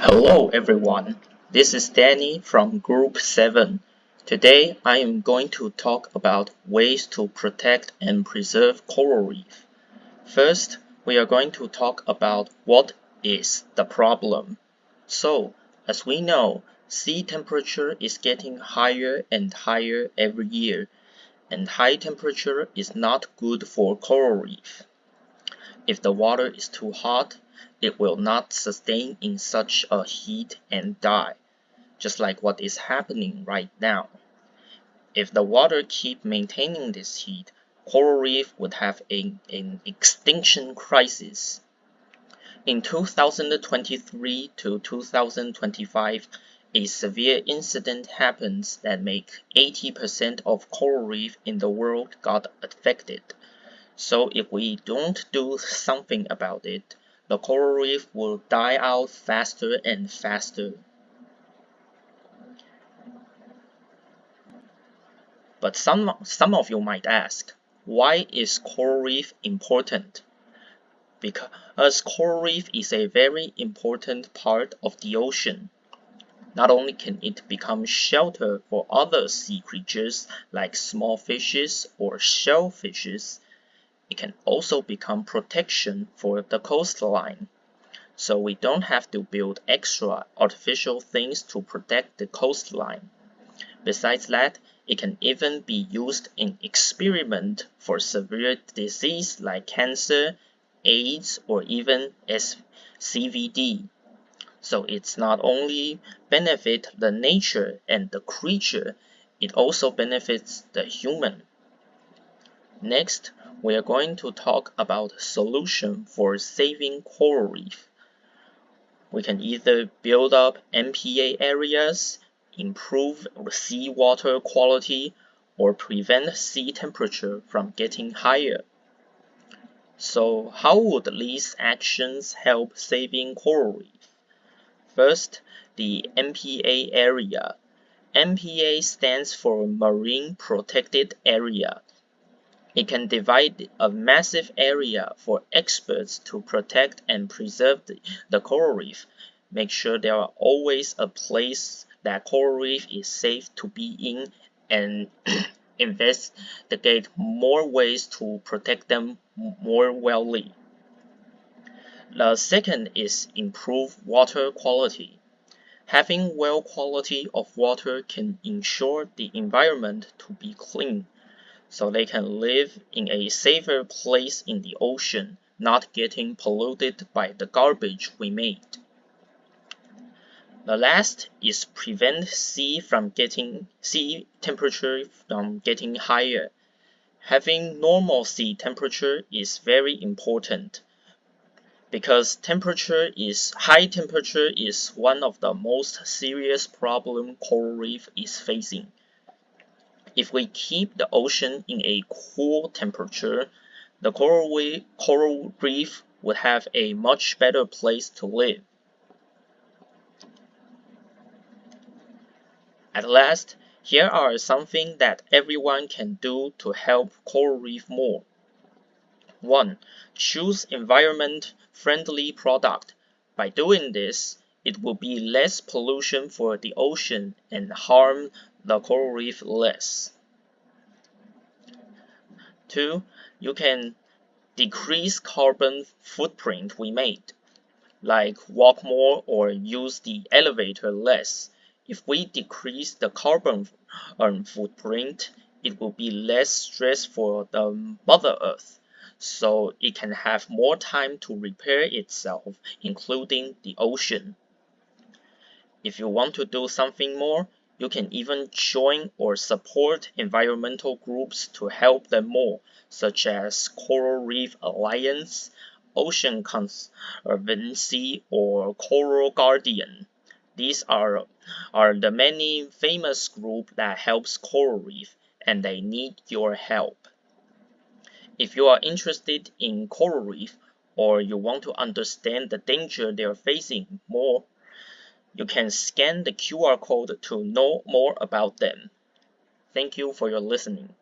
Hello everyone, this is Danny from Group 7. Today I am going to talk about ways to protect and preserve coral reef. First, we are going to talk about what is the problem. So, as we know, sea temperature is getting higher and higher every year, and high temperature is not good for coral reef. If the water is too hot, it will not sustain in such a heat and die, just like what is happening right now. If the water keep maintaining this heat, coral reef would have an extinction crisis. In 2023 to 2025, a severe incident happens that make 80% of coral reef in the world got affected. So if we don't do something about it, the coral reef will die out faster and faster. But some of you might ask, why is coral reef important? Because coral reef is a very important part of the ocean. Not only can it become shelter for other sea creatures like small fishes or shellfishes, it can also become protection for the coastline. So we don't have to build extra artificial things to protect the coastline. Besides that, it can even be used in experiment for severe disease like cancer, AIDS, or even CVD. So it's not only benefit the nature and the creature, it also benefits the human. Next, we are going to talk about solution for saving coral reef. We can either build up MPA areas, improve seawater quality, or prevent sea temperature from getting higher. So how would these actions help saving coral reef? First, the MPA area. MPA stands for Marine Protected Area. It can divide a massive area for experts to protect and preserve the coral reef. Make sure there are always a place that coral reef is safe to be in and investigate more ways to protect them more wellly. The second is improve water quality. Having well quality of water can ensure the environment to be clean, so they can live in a safer place in the ocean, not getting polluted by the garbage we made. The last is prevent sea temperature from getting higher. Having normal sea temperature is very important, because high temperature is one of the most serious problem coral reef is facing. If we keep the ocean in a cool temperature, the coral reef would have a much better place to live. At last, here are something that everyone can do to help coral reef more. 1. Choose environment-friendly product. By doing this, it will be less pollution for the ocean and harm the coral reef less. 2. You can decrease carbon footprint we made, like walk more or use the elevator less. If we decrease the carbon footprint, it will be less stress for the Mother Earth, so it can have more time to repair itself, including the ocean. If you want to do something more, you can even join or support environmental groups to help them more, such as Coral Reef Alliance, Ocean Conservancy, or Coral Guardian. These are the many famous groups that helps coral reef, and they need your help. If you are interested in coral reef, or you want to understand the danger they are facing more, you can scan the QR code to know more about them. Thank you for your listening.